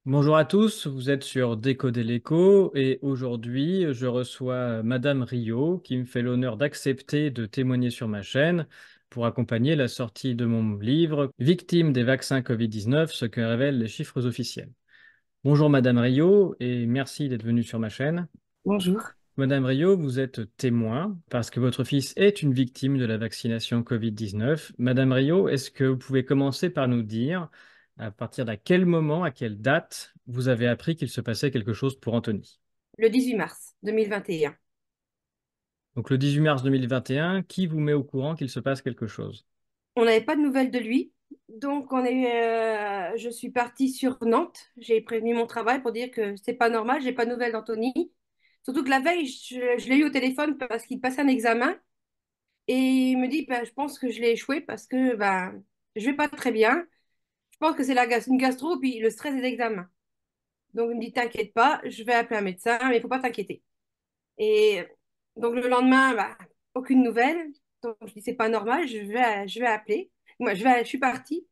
Bonjour à tous, vous êtes sur Décoder l'écho et aujourd'hui je reçois Madame Rio qui me fait l'honneur d'accepter de témoigner sur ma chaîne pour accompagner la sortie de mon livre Victime des vaccins Covid-19, ce que révèlent les chiffres officiels. Bonjour Madame Rio et merci d'être venue sur ma chaîne. Bonjour. Madame Rio, vous êtes témoin parce que votre fils est une victime de la vaccination Covid-19. Madame Rio, est-ce que vous pouvez commencer par nous dire à partir d'à quel moment, à quelle date, vous avez appris qu'il se passait quelque chose pour Anthony? Le 18 mars 2021. Donc le 18 mars 2021, qui vous met au courant qu'il se passe quelque chose? On n'avait pas de nouvelles de lui. Donc, je suis partie sur Nantes. J'ai prévenu mon travail pour dire que c'est pas normal, j'ai pas de nouvelles d'Anthony. Surtout que la veille, je l'ai eu au téléphone parce qu'il passait un examen. Et il me dit, ben, je pense que je l'ai échoué parce que ben, je vais pas très bien. Je pense que c'est une gastro, puis le stress des examens. Donc, il me dit, t'inquiète pas, je vais appeler un médecin, mais il faut pas t'inquiéter. Et donc le lendemain, bah, aucune nouvelle. Donc je dis c'est pas normal, je vais appeler. Je suis partie.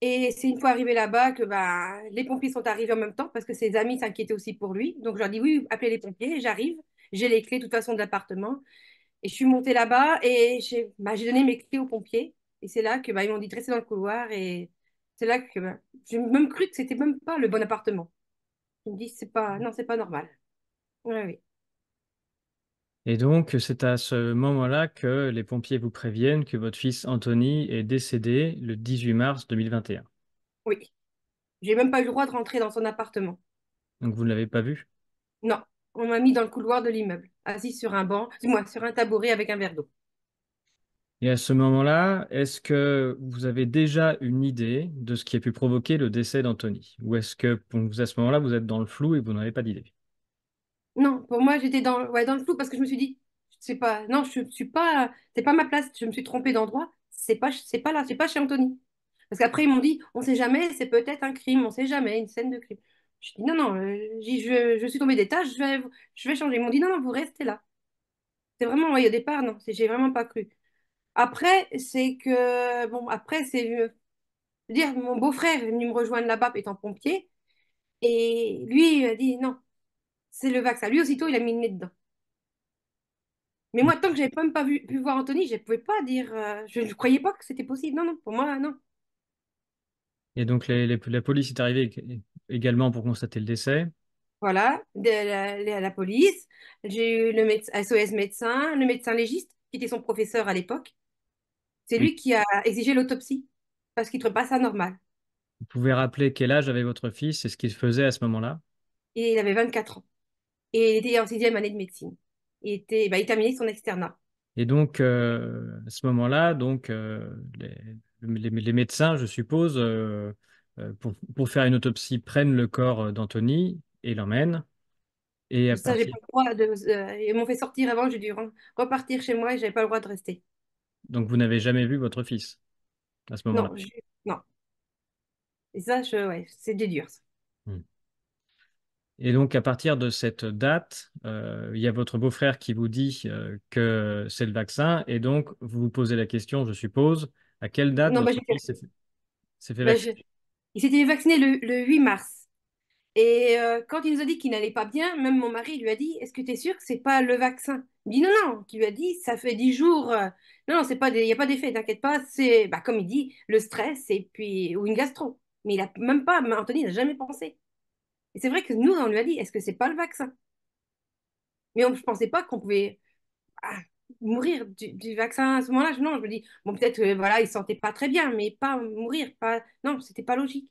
Et c'est une fois arrivé là-bas que bah, les pompiers sont arrivés en même temps parce que ses amis s'inquiétaient aussi pour lui. Donc je leur dis oui, appelez les pompiers. J'arrive, j'ai les clés de toute façon de l'appartement. Et je suis montée là-bas et j'ai donné mes clés aux pompiers. Et c'est là que bah, ils m'ont dit de rester dans le couloir. Et c'est là que bah, j'ai même cru que c'était même pas le bon appartement. Je me dis c'est pas, non, c'est pas normal. Ouais, oui. Et donc c'est à ce moment-là que les pompiers vous préviennent que votre fils Anthony est décédé le 18 mars 2021. Oui. J'ai même pas eu le droit de rentrer dans son appartement. Donc vous ne l'avez pas vu? Non, on m'a mis dans le couloir de l'immeuble, assis sur un banc, dis-moi, sur un tabouret avec un verre d'eau. Et à ce moment-là, est-ce que vous avez déjà une idée de ce qui a pu provoquer le décès d'Anthony? Ou est-ce que à ce moment-là, vous êtes dans le flou et vous n'avez pas d'idée? Non, pour moi, j'étais ouais, dans le flou parce que je me suis dit, c'est pas, non, je suis pas, c'est pas ma place, je me suis trompée d'endroit, c'est pas là, c'est pas chez Anthony. Parce qu'après, ils m'ont dit, on sait jamais, c'est peut-être un crime, on sait jamais, une scène de crime. Je dis, non, non, je suis tombée des tâches, je vais changer. Ils m'ont dit, non, non, vous restez là. C'est vraiment, ouais, au départ, non, j'ai vraiment pas cru. Après, c'est que, bon, après, dire, mon beau-frère est venu me rejoindre là-bas étant pompier. Et lui, il a dit non, c'est le vaccin. Lui, aussitôt, il a mis le nez dedans. Mais moi, tant que j'avais même pas pu voir Anthony, je ne pouvais pas dire. Je ne croyais pas que c'était possible. Non, non, pour moi, non. Et donc la police est arrivée également pour constater le décès. Voilà, la police. J'ai eu le médecin, SOS médecin, le médecin légiste, qui était son professeur à l'époque. C'est Et lui qui a exigé l'autopsie parce qu'il ne trouvait pas ça normal. vous pouvez rappeler quel âge avait votre fils et ce qu'il faisait à ce moment-là? Et il avait 24 ans. Et il était en sixième année de médecine. Il terminait son externat. Et donc à ce moment-là, donc les médecins, je suppose, pour faire une autopsie, prennent le corps d'Anthony et l'emmènent. Et à Ça, j'ai partir pas le droit de. Ils m'ont fait sortir avant, j'ai dû repartir chez moi et j'avais pas le droit de rester. donc vous n'avez jamais vu votre fils à ce moment-là. Non, non. Et ça, ouais, c'est dur, ça. Hmm. Et donc, à partir de cette date, il y a votre beau-frère qui vous dit que c'est le vaccin. Et donc, vous vous posez la question, je suppose, à quelle date Non, votre fils s'est fait bah, vacciner? il s'était vacciné le 8 mars. Et quand il nous a dit qu'il n'allait pas bien, même mon mari lui a dit, est-ce que tu es sûr que c'est pas le vaccin? Il dit non, non. Qui lui a dit, ça fait 10 jours. Non, non, c'est pas il n'y a pas d'effet, t'inquiète pas. C'est, bah, comme il dit, le stress et puis, ou une gastro. Mais il a même pas, Anthony n'a jamais pensé. Et c'est vrai que nous, on lui a dit, est-ce que c'est pas le vaccin? Mais je pensais pas qu'on pouvait mourir du vaccin à ce moment-là. Non, je me dis, bon, peut-être, voilà, il se sentait pas très bien, mais pas mourir, pas, non, c'était pas logique.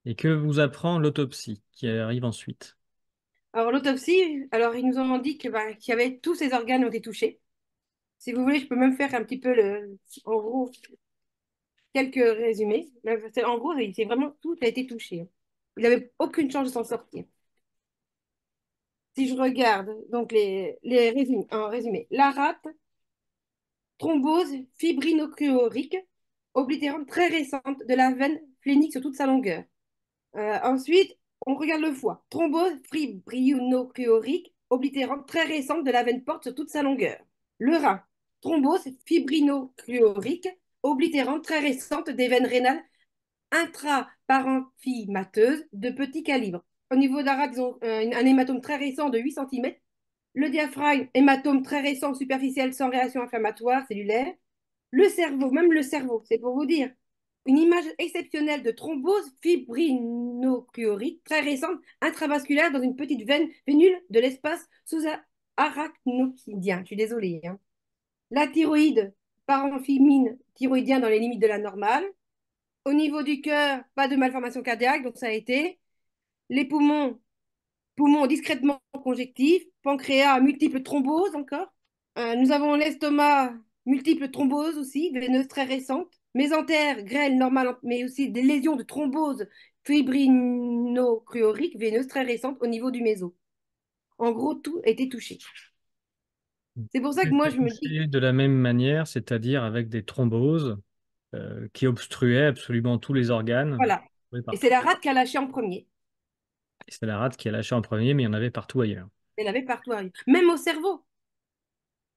Et que vous apprend l'autopsie qui arrive ensuite? Alors, l'autopsie, alors, ils nous ont dit que, bah, qu'il y avait tous ses organes ont été touchés. Si vous voulez, je peux même faire un petit peu en gros, quelques résumés. En gros, c'est vraiment tout a été touché. Il n'avait aucune chance de s'en sortir. Si je regarde, donc, les résumés, en résumé, la rate, thrombose fibrinochorique, oblitérante très récente de la veine phlénique sur toute sa longueur. Ensuite, on regarde le foie. Thrombose fibrinochorique, oblitérante très récente de la veine porte sur toute sa longueur. Le rein. Thrombose fibrinochorique, oblitérante très récente des veines rénales intraparenchymateuse de petit calibre. Au niveau de la rate, ils ont un hématome très récent de 8 cm. Le diaphragme, hématome très récent, superficiel, sans réaction inflammatoire cellulaire. Le cerveau, même le cerveau, c'est pour vous dire. Une image exceptionnelle de thrombose fibrinochorique très récente, intravasculaire dans une petite veine vénule de l'espace sous-arachnoïdien. Je suis désolée, hein. La thyroïde, parenchyme thyroïdien dans les limites de la normale. Au niveau du cœur, pas de malformation cardiaque, donc ça a été. Les poumons discrètement conjectifs. Pancréas, multiples thromboses encore. Nous avons l'estomac, multiples thromboses aussi, veineuses très récentes. Mésentère, grêle normale, mais aussi des lésions de thrombose fibrinochorique veineuse très récentes au niveau du méso. En gros, tout a été touché. C'est pour ça que moi, Été je me dis, touché de la même manière, c'est-à-dire avec des thromboses qui obstruaient absolument tous les organes, voilà. oui, Et c'est partout. la rate qui a lâché en premier. Et c'est la rate qui a lâché en premier, mais il y en avait partout ailleurs. Elle avait partout arrivé. Même au cerveau.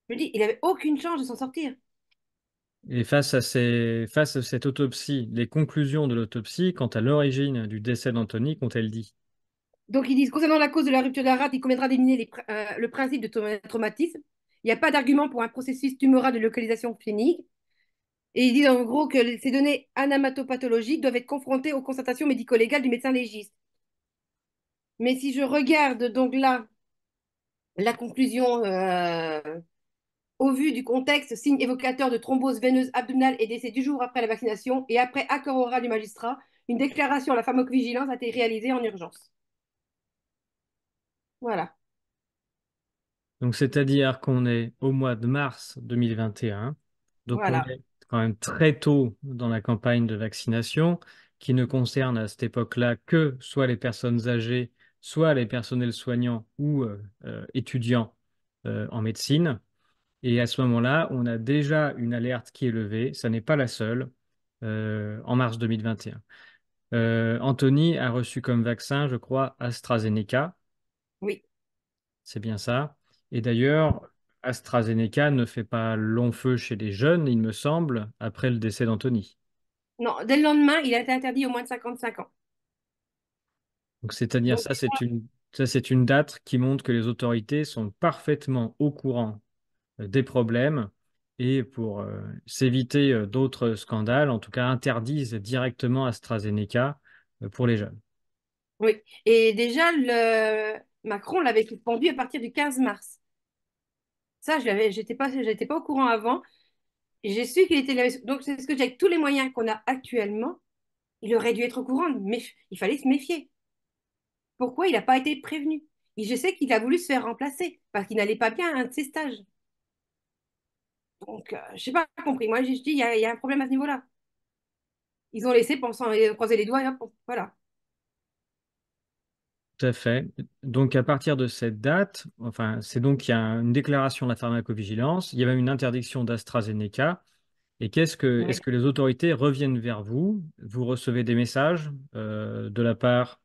Je me dis, il n'avait aucune chance de s'en sortir. Et face à cette autopsie, les conclusions de l'autopsie quant à l'origine du décès d'Anthony qu'ont-elles dit? Donc, ils disent, concernant la cause de la rupture de la rate, il conviendra d'éliminer le principe de traumatisme. Il n'y a pas d'argument pour un processus tumoral de localisation clinique. Et ils disent en gros que ces données anamatopathologiques doivent être confrontées aux constatations médico-légales du médecin légiste. Mais si je regarde donc là la conclusion au vu du contexte, signe évocateur de thrombose veineuse abdominale et décès du jour après la vaccination et après accord oral du magistrat, une déclaration à la pharmacovigilance a été réalisée en urgence. Voilà, Donc, c'est-à-dire qu'on est au mois de mars 2021, donc on voilà. est quand même très tôt dans la campagne de vaccination qui ne concerne à cette époque-là que soit les personnes âgées, soit les personnels soignants ou étudiants en médecine. Et à ce moment-là, on a déjà une alerte qui est levée, ça n'est pas la seule, en mars 2021. Anthony a reçu comme vaccin, je crois, AstraZeneca. Oui. C'est bien ça. Et d'ailleurs, AstraZeneca ne fait pas long feu chez les jeunes, il me semble, après le décès d'Anthony. Non, dès le lendemain, il a été interdit au moins de 55 ans. Donc, c'est-à-dire Donc, ça, c'est une date qui montre que les autorités sont parfaitement au courant des problèmes et pour s'éviter d'autres scandales, en tout cas interdisent directement AstraZeneca pour les jeunes. oui. Et déjà, Macron l'avait suspendu à partir du 15 mars. Ça, j'étais pas au courant avant. Et j'ai su qu'il était. Donc, c'est ce que j'ai avec tous les moyens qu'on a actuellement. Il aurait dû être au courant, mais il fallait se méfier. Pourquoi il n'a pas été prévenu? Et je sais qu'il a voulu se faire remplacer parce qu'il n'allait pas bien à un de ses stages. Donc, je n'ai pas compris. Moi, je dis, il y a un problème à ce niveau-là. Ils ont laissé pensant croiser les doigts et hop, voilà. Tout à fait. Donc, à partir de cette date, enfin, c'est donc qu'il y a une déclaration de la pharmacovigilance, il y a même une interdiction d'AstraZeneca. Et est-ce Oui. que les autorités reviennent vers vous? Vous recevez des messages de la part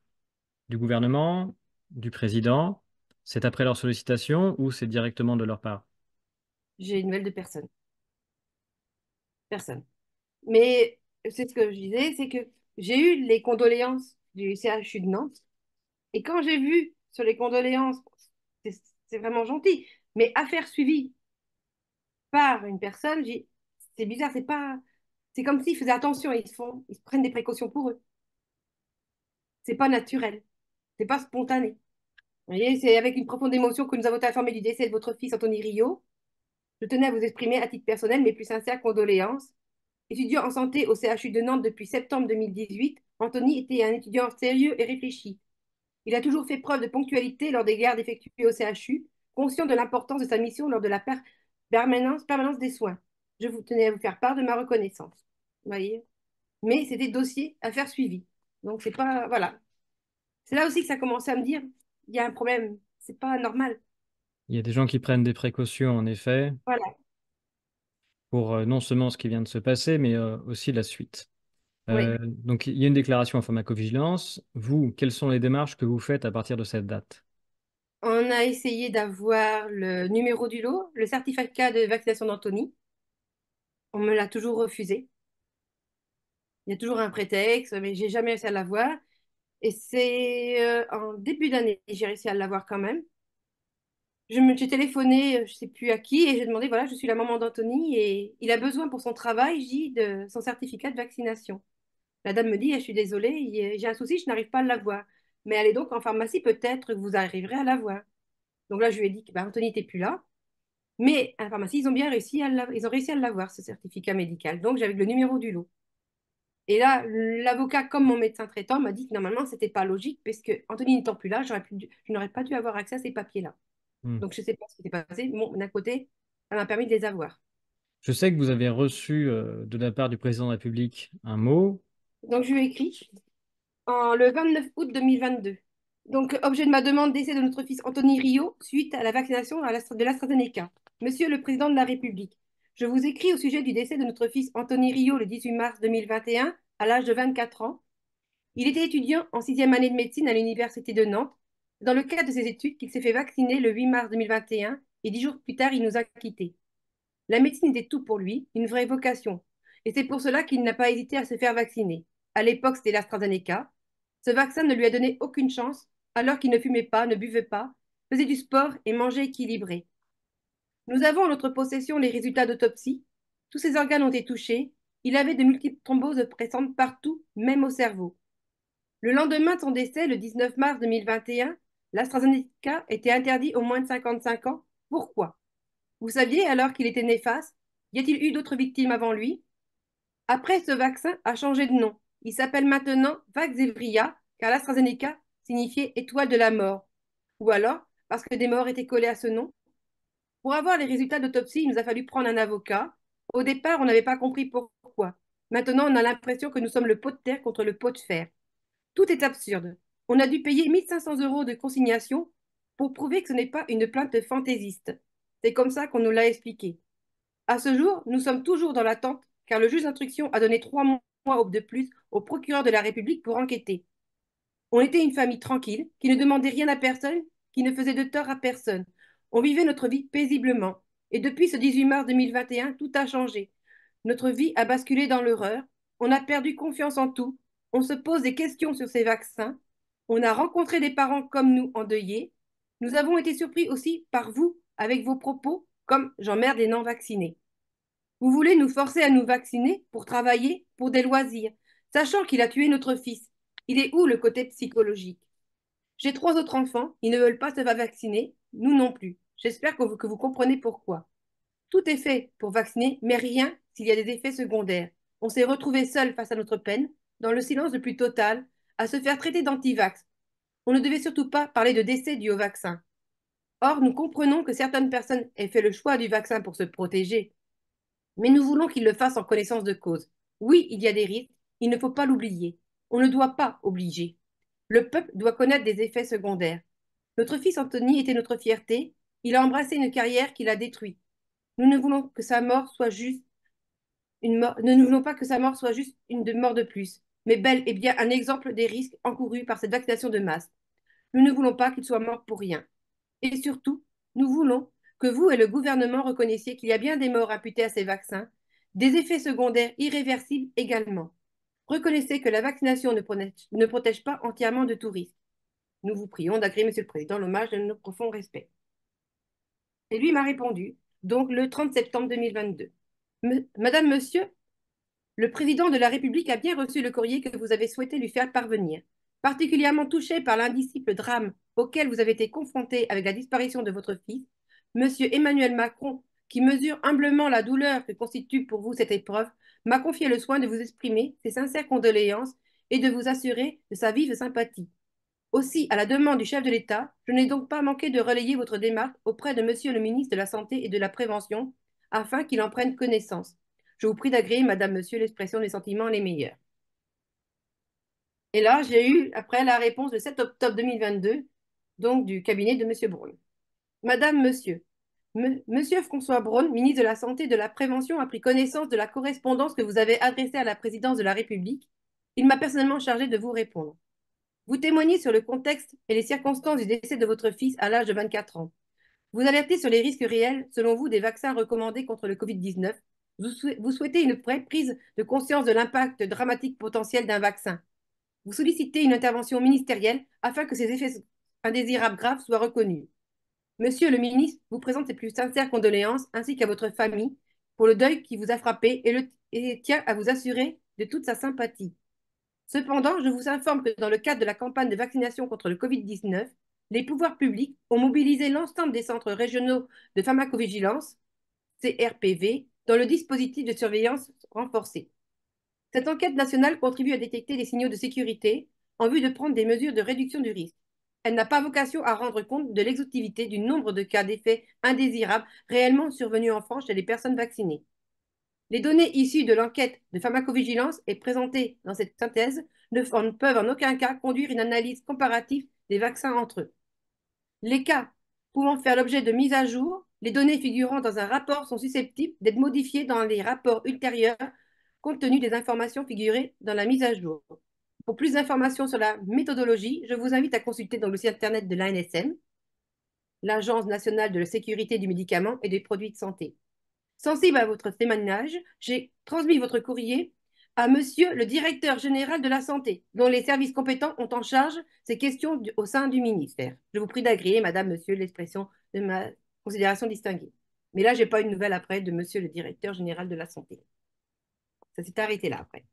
du gouvernement, du président? C'est après leur sollicitation ou c'est directement de leur part? J'ai une nouvelle de personne. Personne. Mais c'est ce que je disais, c'est que j'ai eu les condoléances du CHU de Nantes. Et quand j'ai vu sur les condoléances, c'est c'est vraiment gentil, mais affaire suivie par une personne, c'est bizarre, c'est pas, c'est comme s'ils faisaient attention, ils prennent des précautions pour eux. C'est pas naturel, c'est pas spontané. Vous voyez, c'est avec une profonde émotion que nous avons été informés du décès de votre fils Anthony Rio. Je tenais à vous exprimer à titre personnel mes plus sincères condoléances. Étudiant en santé au CHU de Nantes depuis septembre 2018, Anthony était un étudiant sérieux et réfléchi. Il a toujours fait preuve de ponctualité lors des gardes effectuées au CHU, conscient de l'importance de sa mission lors de la permanence des soins. Je vous tenais à vous faire part de ma reconnaissance. Vous voyez? Mais c'était dossier à faire suivi. Donc c'est pas voilà. C'est là aussi que ça commençait à me dire il y a un problème, c'est pas normal. Il y a des gens qui prennent des précautions, en effet, Voilà. pour non seulement ce qui vient de se passer, mais aussi la suite. Oui. Donc, il y a une déclaration en pharmacovigilance. Vous, quelles sont les démarches que vous faites à partir de cette date? On a essayé d'avoir le numéro du lot, le certificat de vaccination d'Anthony. On me l'a toujours refusé. Il y a toujours un prétexte, mais j'ai jamais réussi à l'avoir. Et c'est en début d'année, j'ai réussi à l'avoir quand même. J'ai téléphoné, je sais plus à qui, et j'ai demandé, voilà, je suis la maman d'Anthony et il a besoin pour son travail, de son certificat de vaccination. La dame me dit, je suis désolée, j'ai un souci, je n'arrive pas à l'avoir. Mais allez donc en pharmacie, peut-être que vous arriverez à l'avoir. Donc là, je lui ai dit que bah, Anthony n'était plus là. Mais à la pharmacie, ils ont bien réussi ils ont réussi à l'avoir, ce certificat médical. Donc j'avais le numéro du lot. Et là, l'avocat, comme mon médecin traitant, m'a dit que normalement, c'était pas logique, parce que Anthony n'étant plus là, je n'aurais pas dû avoir accès à ces papiers-là. Hmm. Donc je ne sais pas ce qui s'est passé. Bon, d'un côté, ça m'a permis de les avoir. Je sais que vous avez reçu de la part du président de la République un mot. Donc je lui ai écrit le 29 août 2022. Donc, objet de ma demande d'essai de notre fils Anthony Rio suite à la vaccination de l'AstraZeneca. Monsieur le Président de la République, je vous écris au sujet du décès de notre fils Anthony Rio le 18 mars 2021 à l'âge de 24 ans. Il était étudiant en sixième année de médecine à l'Université de Nantes. Dans le cadre de ses études, qu'il s'est fait vacciner le 8 mars 2021 et 10 jours plus tard, il nous a quittés. La médecine était tout pour lui, une vraie vocation. Et c'est pour cela qu'il n'a pas hésité à se faire vacciner. À l'époque, c'était l'AstraZeneca. Ce vaccin ne lui a donné aucune chance, alors qu'il ne fumait pas, ne buvait pas, faisait du sport et mangeait équilibré. Nous avons en notre possession les résultats d'autopsie. Tous ses organes ont été touchés. Il avait de multiples thromboses pressantes partout, même au cerveau. Le lendemain de son décès, le 19 mars 2021, l'AstraZeneca était interdit aux moins de 55 ans. Pourquoi? Vous saviez alors qu'il était néfaste? Y a-t-il eu d'autres victimes avant lui? Après, ce vaccin a changé de nom. Il s'appelle maintenant Vaxzevria, car l'AstraZeneca signifiait étoile de la mort. Ou alors, parce que des morts étaient collés à ce nom. Pour avoir les résultats d'autopsie, il nous a fallu prendre un avocat. Au départ, on n'avait pas compris pourquoi. Maintenant, on a l'impression que nous sommes le pot de terre contre le pot de fer. Tout est absurde. On a dû payer 1500 € de consignation pour prouver que ce n'est pas une plainte fantaisiste. C'est comme ça qu'on nous l'a expliqué. À ce jour, nous sommes toujours dans l'attente, car le juge d'instruction a donné 3 mois de plus au procureur de la République pour enquêter. On était une famille tranquille, qui ne demandait rien à personne, qui ne faisait de tort à personne. On vivait notre vie paisiblement. Et depuis ce 18 mars 2021, tout a changé. Notre vie a basculé dans l'horreur. On a perdu confiance en tout. On se pose des questions sur ces vaccins. On a rencontré des parents comme nous endeuillés. Nous avons été surpris aussi par vous avec vos propos comme j'emmerde les non-vaccinés. Vous voulez nous forcer à nous vacciner pour travailler, pour des loisirs, sachant qu'il a tué notre fils. Il est où le côté psychologique? J'ai 3 autres enfants, ils ne veulent pas se faire vacciner, nous non plus. J'espère que vous comprenez pourquoi. Tout est fait pour vacciner, mais rien s'il y a des effets secondaires. On s'est retrouvés seuls face à notre peine, dans le silence le plus total, à se faire traiter d'anti-vax. On ne devait surtout pas parler de décès dû au vaccin. Or, nous comprenons que certaines personnes aient fait le choix du vaccin pour se protéger, mais nous voulons qu'ils le fassent en connaissance de cause. Oui, il y a des risques, il ne faut pas l'oublier. On ne doit pas obliger. Le peuple doit connaître des effets secondaires. Notre fils Anthony était notre fierté. Il a embrassé une carrière qu'il a détruite. Nous ne voulons que sa mort soit juste nous ne voulons pas que sa mort soit juste une mort de plus, mais bel et bien un exemple des risques encourus par cette vaccination de masse. Nous ne voulons pas qu'il soit mort pour rien. Et surtout, nous voulons que vous et le gouvernement reconnaissiez qu'il y a bien des morts imputées à ces vaccins, des effets secondaires irréversibles également. Reconnaissez que la vaccination ne protège pas entièrement de tout risque. Nous vous prions d'agréer, Monsieur le Président, l'hommage de notre profond respect. Et lui m'a répondu, donc le 30 septembre 2022. Madame, Monsieur, le président de la République a bien reçu le courrier que vous avez souhaité lui faire parvenir. Particulièrement touché par l'indicible drame auquel vous avez été confronté avec la disparition de votre fils, Monsieur Emmanuel Macron, qui mesure humblement la douleur que constitue pour vous cette épreuve, m'a confié le soin de vous exprimer ses sincères condoléances et de vous assurer de sa vive sympathie. Aussi, à la demande du chef de l'État, je n'ai donc pas manqué de relayer votre démarche auprès de Monsieur le ministre de la Santé et de la Prévention, afin qu'il en prenne connaissance. Je vous prie d'agréer, Madame, Monsieur, l'expression des sentiments les meilleurs. Et là, j'ai eu, après, la réponse le 7 octobre 2022, donc du cabinet de Monsieur Braun. Madame, Monsieur, Monsieur François Braun, ministre de la Santé et de la Prévention, a pris connaissance de la correspondance que vous avez adressée à la présidence de la République. Il m'a personnellement chargé de vous répondre. Vous témoignez sur le contexte et les circonstances du décès de votre fils à l'âge de 24 ans. Vous alertez sur les risques réels, selon vous, des vaccins recommandés contre le Covid-19. Vous souhaitez une vraie prise de conscience de l'impact dramatique potentiel d'un vaccin. Vous sollicitez une intervention ministérielle afin que ces effets indésirables graves soient reconnus. Monsieur le ministre vous présente ses plus sincères condoléances ainsi qu'à votre famille pour le deuil qui vous a frappé et tient à vous assurer de toute sa sympathie. Cependant, je vous informe que dans le cadre de la campagne de vaccination contre le Covid-19, les pouvoirs publics ont mobilisé l'ensemble des centres régionaux de pharmacovigilance, CRPV, dans le dispositif de surveillance renforcée. Cette enquête nationale contribue à détecter les signaux de sécurité en vue de prendre des mesures de réduction du risque. Elle n'a pas vocation à rendre compte de l'exhaustivité du nombre de cas d'effets indésirables réellement survenus en France chez les personnes vaccinées. Les données issues de l'enquête de pharmacovigilance et présentées dans cette synthèse ne peuvent en aucun cas conduire une analyse comparative des vaccins entre eux. Les cas pouvant faire l'objet de mise à jour, les données figurant dans un rapport sont susceptibles d'être modifiées dans les rapports ultérieurs compte tenu des informations figurées dans la mise à jour. Pour plus d'informations sur la méthodologie, je vous invite à consulter dans le site internet de l'ANSM, l'Agence nationale de la sécurité du médicament et des produits de santé. Sensible à votre témoignage, j'ai transmis votre courrier à Monsieur le directeur général de la santé, dont les services compétents ont en charge ces questions au sein du ministère. Je vous prie d'agréer, Madame, Monsieur, l'expression de ma considération distinguée. Mais là, je n'ai pas une nouvelle après de Monsieur le directeur général de la santé. Ça s'est arrêté là après.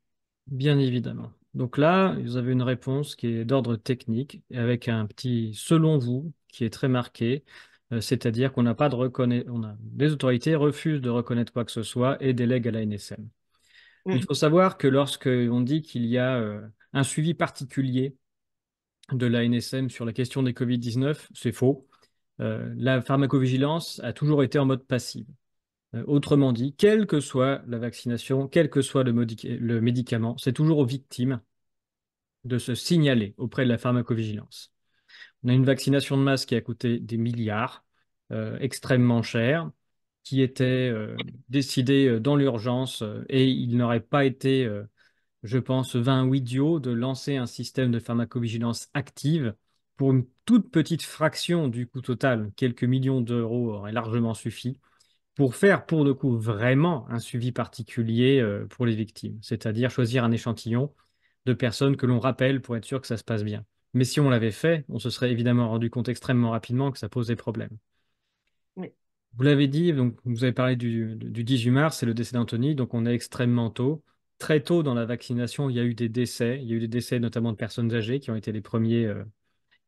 Bien évidemment. Donc là, vous avez une réponse qui est d'ordre technique, avec un petit selon vous qui est très marqué, c'est-à-dire qu'on n'a pas de les autorités refusent de reconnaître quoi que ce soit et délèguent à l'ANSM. Il Mm. faut savoir que lorsqu'on dit qu'il y a un suivi particulier de l'ANSM sur la question des Covid-19, c'est faux. La pharmacovigilance a toujours été en mode passif. Autrement dit, quelle que soit la vaccination, quel que soit le médicament, c'est toujours aux victimes de se signaler auprès de la pharmacovigilance. On a une vaccination de masse qui a coûté des milliards, extrêmement cher, qui était décidée dans l'urgence et il n'aurait pas été, je pense, vain ou idiot de lancer un système de pharmacovigilance active pour une toute petite fraction du coût total, quelques millions d'euros auraient largement suffi pour faire pour le coup vraiment un suivi particulier pour les victimes, c'est-à-dire choisir un échantillon de personnes que l'on rappelle pour être sûr que ça se passe bien. Mais si on l'avait fait, on se serait évidemment rendu compte extrêmement rapidement que ça posait problème. Oui, Vous l'avez dit, donc vous avez parlé du 18 mars, c'est le décès d'Anthony, donc on est extrêmement tôt. Très tôt dans la vaccination, il y a eu des décès. Il y a eu des décès notamment de personnes âgées qui ont été les premiers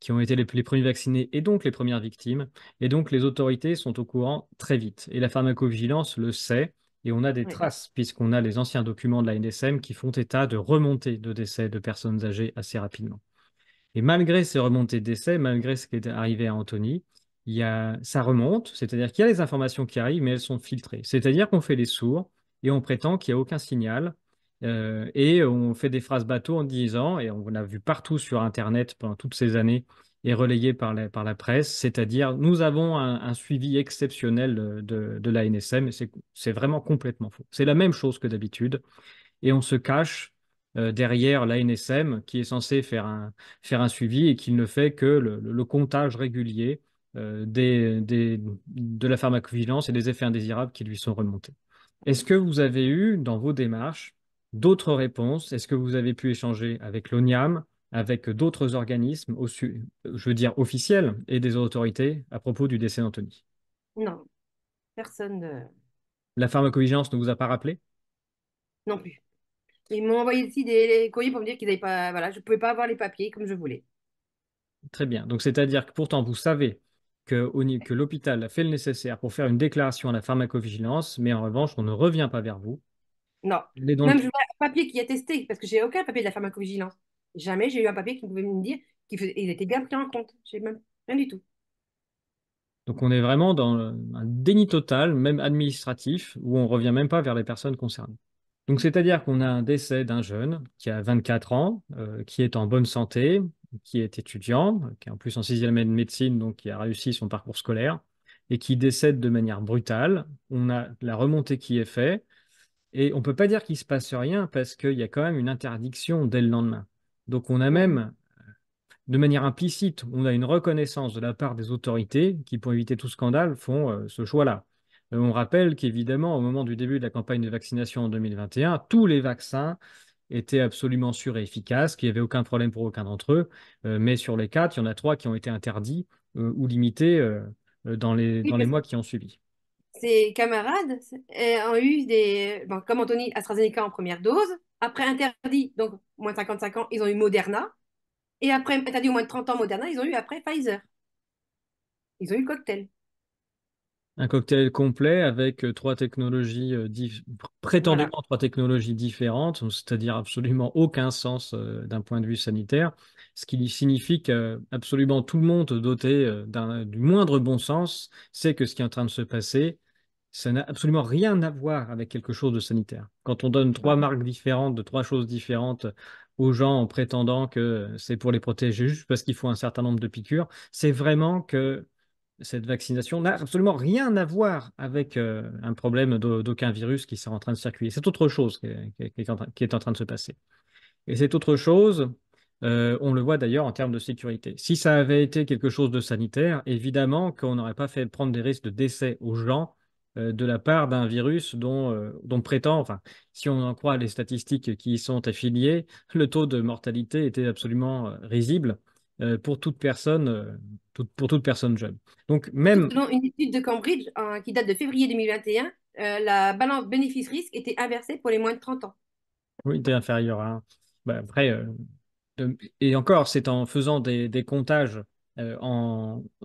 les premiers vaccinés et donc les premières victimes. Et donc les autorités sont au courant très vite. Et la pharmacovigilance le sait. Et on a des oui, traces, puisqu'on a les anciens documents de la NSM qui font état de remontées de décès de personnes âgées assez rapidement. Et malgré ces remontées de décès, malgré ce qui est arrivé à Anthony, ça remonte, c'est-à-dire qu'il y a les informations qui arrivent, mais elles sont filtrées. C'est-à-dire qu'on fait les sourds et on prétend qu'il n'y a aucun signal. Et on fait des phrases bateau en disant, et on a vu partout sur Internet pendant toutes ces années, et relayé par la presse, c'est-à-dire nous avons un suivi exceptionnel de l'ANSM, et c'est vraiment complètement faux. C'est la même chose que d'habitude et on se cache derrière l'ANSM qui est censé faire un suivi et qui ne fait que le comptage régulier de la pharmacovigilance et des effets indésirables qui lui sont remontés. Est-ce que vous avez eu dans vos démarches d'autres réponses? Est-ce que vous avez pu échanger avec l'ONIAM, avec d'autres organismes, je veux dire officiels, et des autorités à propos du décès d'Anthony? non, personne La pharmacovigilance ne vous a pas rappelé? non plus. Ils m'ont envoyé ici des courriers pour me dire qu'ils n'avaient pas, voilà, je ne pouvais pas avoir les papiers comme je voulais. Très bien. Donc, c'est-à-dire que pourtant, vous savez que l'hôpital a fait le nécessaire pour faire une déclaration à la pharmacovigilance, mais en revanche, on ne revient pas vers vous. Non. Il est Même donc, je voulais un papier qui attestait, parce que j'ai aucun papier de la pharmacovigilance. Jamais j'ai eu un papier qui pouvait me dire qu'il était bien pris en compte. J'ai même rien du tout. donc, on est vraiment dans un déni total, même administratif, où on ne revient même pas vers les personnes concernées. Donc, c'est-à-dire qu'on a un décès d'un jeune qui a 24 ans, qui est en bonne santé, qui est étudiant, qui est en plus en sixième année de médecine, donc qui a réussi son parcours scolaire, et qui décède de manière brutale. On a la remontée qui est faite. Et on ne peut pas dire qu'il ne se passe rien parce qu'il y a quand même une interdiction dès le lendemain. Donc on a Mhm. même, de manière implicite, on a une reconnaissance de la part des autorités qui, pour éviter tout scandale, font ce choix-là. On rappelle qu'évidemment, au moment du début de la campagne de vaccination en 2021, tous les vaccins étaient absolument sûrs et efficaces, qu'il n'y avait aucun problème pour aucun d'entre eux. Mais sur les quatre, il y en a trois qui ont été interdits ou limités Oui, dans les parce que mois qui ont suivi. ses camarades ont eu des, bon, comme Anthony, AstraZeneca en première dose. Après interdit, donc moins de 55 ans, ils ont eu Moderna. Et après interdit au moins de 30 ans Moderna, ils ont eu après Pfizer. Ils ont eu le cocktail. Un cocktail complet avec trois technologies, Voilà. prétendument trois technologies différentes, c'est-à-dire absolument aucun sens d'un point de vue sanitaire, ce qui signifie que absolument tout le monde doté du moindre bon sens sait que ce qui est en train de se passer, ça n'a absolument rien à voir avec quelque chose de sanitaire. Quand on donne trois marques différentes de trois choses différentes aux gens en prétendant que c'est pour les protéger juste parce qu'il faut un certain nombre de piqûres, c'est vraiment que cette vaccination n'a absolument rien à voir avec un problème d'aucun virus qui est en train de circuler. C'est autre chose qui est en train de se passer. Et cette autre chose, on le voit d'ailleurs en termes de sécurité. Si ça avait été quelque chose de sanitaire, évidemment qu'on n'aurait pas fait prendre des risques de décès aux gens de la part d'un virus dont prétend, enfin, si on en croit les statistiques qui y sont affiliées, le taux de mortalité était absolument risible pour pour toute personne jeune. Donc Surtout même, selon une étude de Cambridge qui date de février 2021, la balance bénéfice-risque était inversée pour les moins de 30 ans. oui, t'es inférieur à 1. Bah, après, et encore, c'est en faisant des comptages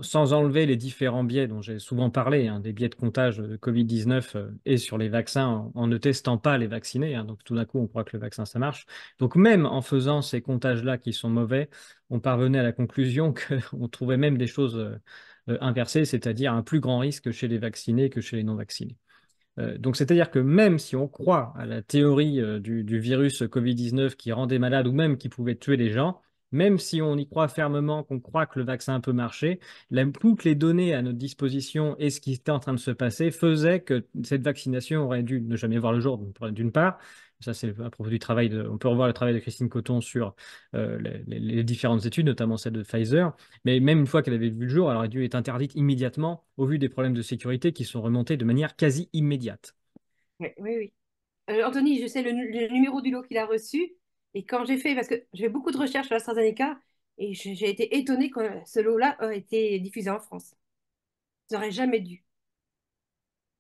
sans enlever les différents biais dont j'ai souvent parlé, hein, des biais de comptage de Covid-19 et sur les vaccins en ne testant pas les vaccinés. Hein. Donc tout d'un coup, on croit que le vaccin, ça marche. Donc même en faisant ces comptages-là qui sont mauvais, on parvenait à la conclusion qu'on trouvait même des choses inversées, c'est-à-dire un plus grand risque chez les vaccinés que chez les non-vaccinés. Donc, c'est-à-dire que même si on croit à la théorie du virus Covid-19 qui rendait malade ou même qui pouvait tuer les gens, même si on y croit fermement, qu'on croit que le vaccin peut marcher, toutes les données à notre disposition et ce qui était en train de se passer faisaient que cette vaccination aurait dû ne jamais voir le jour, d'une part. Ça, c'est à propos du travail on peut revoir le travail de Christine Coton sur les différentes études, notamment celle de Pfizer. Mais même une fois qu'elle avait vu le jour, elle aurait dû être interdite immédiatement au vu des problèmes de sécurité qui sont remontés de manière quasi immédiate. Oui, oui, oui. Anthony, je sais le numéro du lot qu'il a reçu. Et quand j'ai fait, parce que j'ai fait beaucoup de recherches sur l'AstraZeneca, et j'ai été étonnée que ce lot-là a été diffusé en France. Ils n'auraient jamais dû.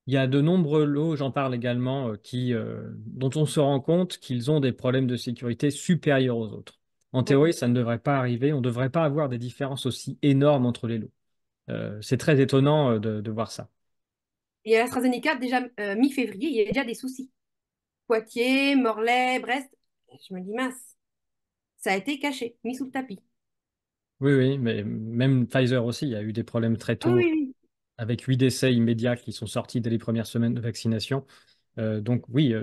Il y a de nombreux lots, j'en parle également, dont on se rend compte qu'ils ont des problèmes de sécurité supérieurs aux autres. En Oui. théorie, ça ne devrait pas arriver. On ne devrait pas avoir des différences aussi énormes entre les lots. C'est très étonnant de voir ça. Et à l'AstraZeneca, déjà mi-février, il y a déjà des soucis. Poitiers, Morlaix, Brest. Je me dis, mince, ça a été caché, mis sous le tapis. Oui, oui, mais même Pfizer aussi, il y a eu des problèmes très Oui, tôt, oui, oui. avec 8 décès immédiats qui sont sortis dès les premières semaines de vaccination. Donc oui,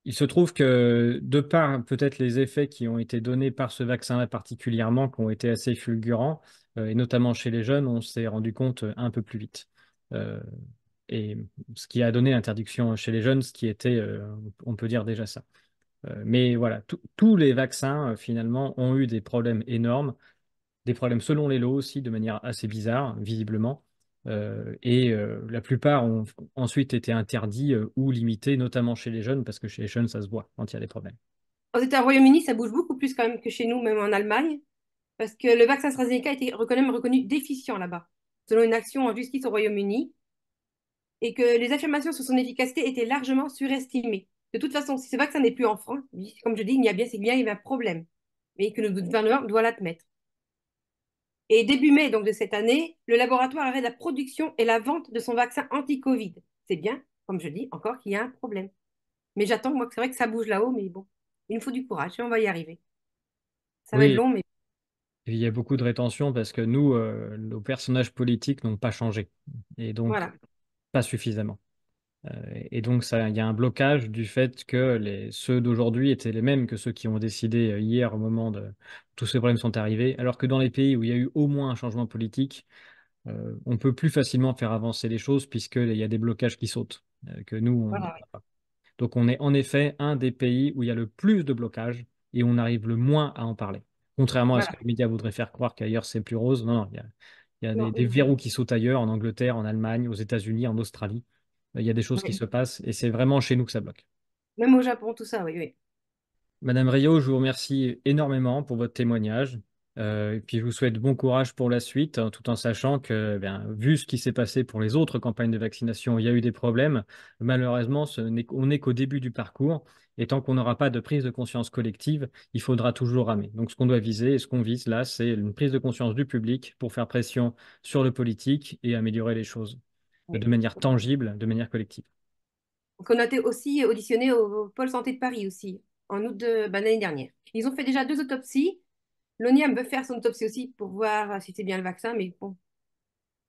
il se trouve que, de par peut-être les effets qui ont été donnés par ce vaccin-là particulièrement, qui ont été assez fulgurants, et notamment chez les jeunes, on s'est rendu compte un peu plus vite. Euh, et ce qui a donné l'interdiction chez les jeunes, ce qui était, on peut dire déjà ça. Mais voilà, tous les vaccins, finalement, ont eu des problèmes énormes, des problèmes selon les lots aussi, de manière assez bizarre, visiblement. La plupart ont ensuite été interdits ou limités, notamment chez les jeunes, parce que chez les jeunes, ça se voit quand il y a des problèmes. Aux États au Royaume-Uni, ça bouge beaucoup plus quand même que chez nous, même en Allemagne, parce que le vaccin AstraZeneca a été quand même reconnu déficient là-bas, selon une action en justice au Royaume-Uni, et que les affirmations sur son efficacité étaient largement surestimées. De toute façon, si ce vaccin n'est plus en France, comme je dis, c'est bien, il y a un problème, mais que le gouvernement doit l'admettre. Et début mai donc de cette année, le laboratoire arrête la production et la vente de son vaccin anti-Covid. C'est bien, comme je dis, encore qu'il y a un problème. Mais j'attends, moi, que c'est vrai que ça bouge là-haut, mais bon, il nous faut du courage et on va y arriver. Ça va être Oui, long, mais il y a beaucoup de rétention parce que nous, nos personnages politiques n'ont pas changé, et donc voilà. pas suffisamment. Et donc, il y a un blocage du fait que ceux d'aujourd'hui étaient les mêmes que ceux qui ont décidé hier au moment de tous ces problèmes sont arrivés, alors que dans les pays où il y a eu au moins un changement politique, on peut plus facilement faire avancer les choses puisqu'il y a des blocages qui sautent, que nous, on Voilà, n'a pas. Donc, on est en effet un des pays où il y a le plus de blocages et on arrive le moins à en parler. Contrairement à ce voilà. que les médias voudraient faire croire qu'ailleurs c'est plus rose, non, non, il Il y a Non, des verrous qui sautent ailleurs, en Angleterre, en Allemagne, aux États-Unis, en Australie. Il y a des choses qui oui. se passent et c'est vraiment chez nous que ça bloque. Même au Japon, tout ça, oui, oui. Madame Rio, je vous remercie énormément pour votre témoignage. Et puis je vous souhaite bon courage pour la suite, hein, tout en sachant que, vu ce qui s'est passé pour les autres campagnes de vaccination, il y a eu des problèmes. Malheureusement, on n'est qu'au début du parcours. Et tant qu'on n'aura pas de prise de conscience collective, il faudra toujours ramer. Donc ce qu'on doit viser et ce qu'on vise là, c'est une prise de conscience du public pour faire pression sur le politique et améliorer les choses de Oui. manière tangible, de manière collective. Donc, on a été aussi auditionné au pôle santé de Paris aussi, en août de l'année dernière. Ils ont fait déjà 2 autopsies. L'ONIAM veut faire son autopsie aussi pour voir si c'est bien le vaccin, mais bon,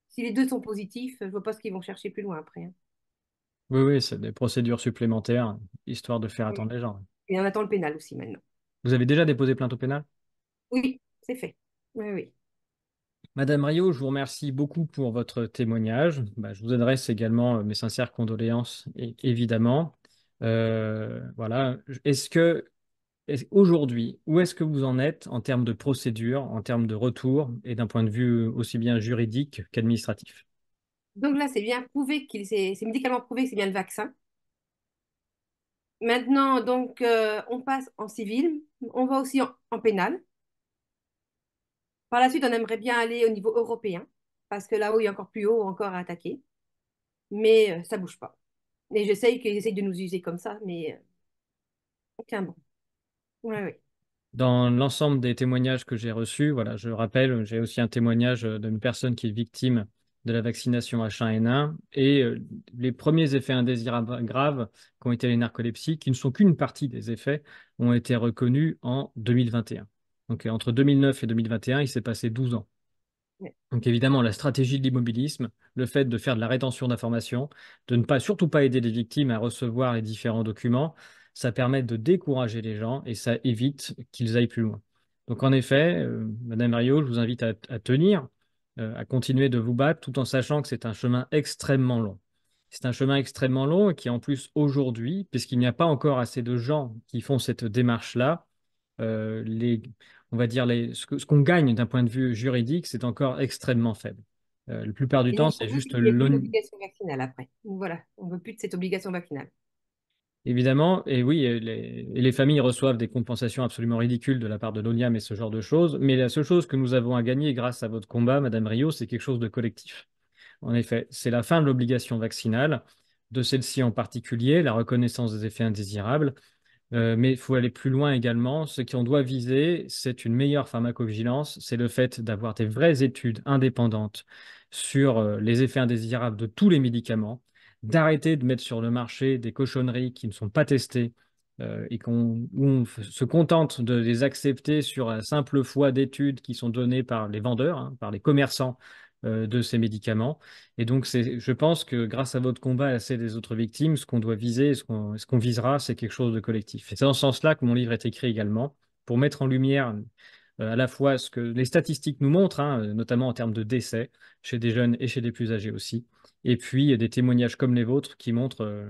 si les deux sont positifs, je vois pas ce qu'ils vont chercher plus loin après, hein. Oui, oui, c'est des procédures supplémentaires, histoire de faire Oui. attendre les gens. Et on attend le pénal aussi maintenant. Vous avez déjà déposé plainte au pénal? Oui, c'est fait. Oui, oui. Madame Rio, je vous remercie beaucoup pour votre témoignage. Je vous adresse également mes sincères condoléances, évidemment. Voilà. Aujourd'hui, où est-ce que vous en êtes en termes de procédure, en termes de retour et d'un point de vue aussi bien juridique qu'administratif? Donc là, c'est bien prouvé c'est médicalement prouvé que c'est bien le vaccin. Maintenant, donc, on passe en civil, on va aussi en pénal. Par la suite, on aimerait bien aller au niveau européen, parce que là-haut, il y a encore plus haut encore à attaquer, mais ça bouge pas. Et je sais qu'ils essayent de nous user comme ça, mais tiens bon. Ouais, ouais. Dans l'ensemble des témoignages que j'ai reçus, voilà, je rappelle, j'ai aussi un témoignage d'une personne qui est victime de la vaccination H1N1 et les premiers effets indésirables graves qui ont été les narcolepsies, qui ne sont qu'une partie des effets, ont été reconnus en 2021. Donc entre 2009 et 2021, il s'est passé 12 ans. Ouais. Donc évidemment, la stratégie de l'immobilisme, le fait de faire de la rétention d'informations, de ne pas surtout pas aider les victimes à recevoir les différents documents, ça permet de décourager les gens et ça évite qu'ils aillent plus loin. Donc en effet, Madame Rio, je vous invite à tenir, à continuer de vous battre tout en sachant que c'est un chemin extrêmement long. C'est un chemin extrêmement long et qui en plus aujourd'hui, puisqu'il n'y a pas encore assez de gens qui font cette démarche-là, les, on va dire ce qu'on gagne d'un point de vue juridique, c'est encore extrêmement faible. La plupart du Et temps, donc, c'est pour vous, juste il n'y a plus d'obligation vaccinale après. Donc, voilà, on ne veut plus de cette obligation vaccinale. évidemment, et oui, et les familles reçoivent des compensations absolument ridicules de la part de l'ONIAM et ce genre de choses, mais la seule chose que nous avons à gagner grâce à votre combat, Madame Rio, c'est quelque chose de collectif. En effet, c'est la fin de l'obligation vaccinale, de celle-ci en particulier, la reconnaissance des effets indésirables. Mais il faut aller plus loin également. Ce qu'on doit viser, c'est une meilleure pharmacovigilance, c'est le fait d'avoir des vraies études indépendantes sur les effets indésirables de tous les médicaments, d'arrêter de mettre sur le marché des cochonneries qui ne sont pas testées et où on se contente de les accepter sur la simple foi d'études qui sont données par les vendeurs, hein, par les commerçants de ces médicaments. Et donc, je pense que grâce à votre combat et à celle des autres victimes, ce qu'on doit viser, ce qu'on visera, c'est quelque chose de collectif. Et c'est dans ce sens-là que mon livre est écrit également, pour mettre en lumière à la fois ce que les statistiques nous montrent, hein, notamment en termes de décès chez des jeunes et chez des plus âgés aussi, et puis des témoignages comme les vôtres qui montrent,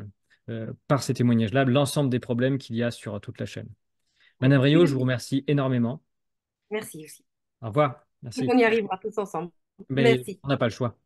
par ces témoignages-là, l'ensemble des problèmes qu'il y a sur toute la chaîne. Madame Rio, je vous remercie énormément. Merci aussi. Au revoir. Donc, Merci. on y arrivera tous ensemble. Mais Merci. on n'a pas le choix.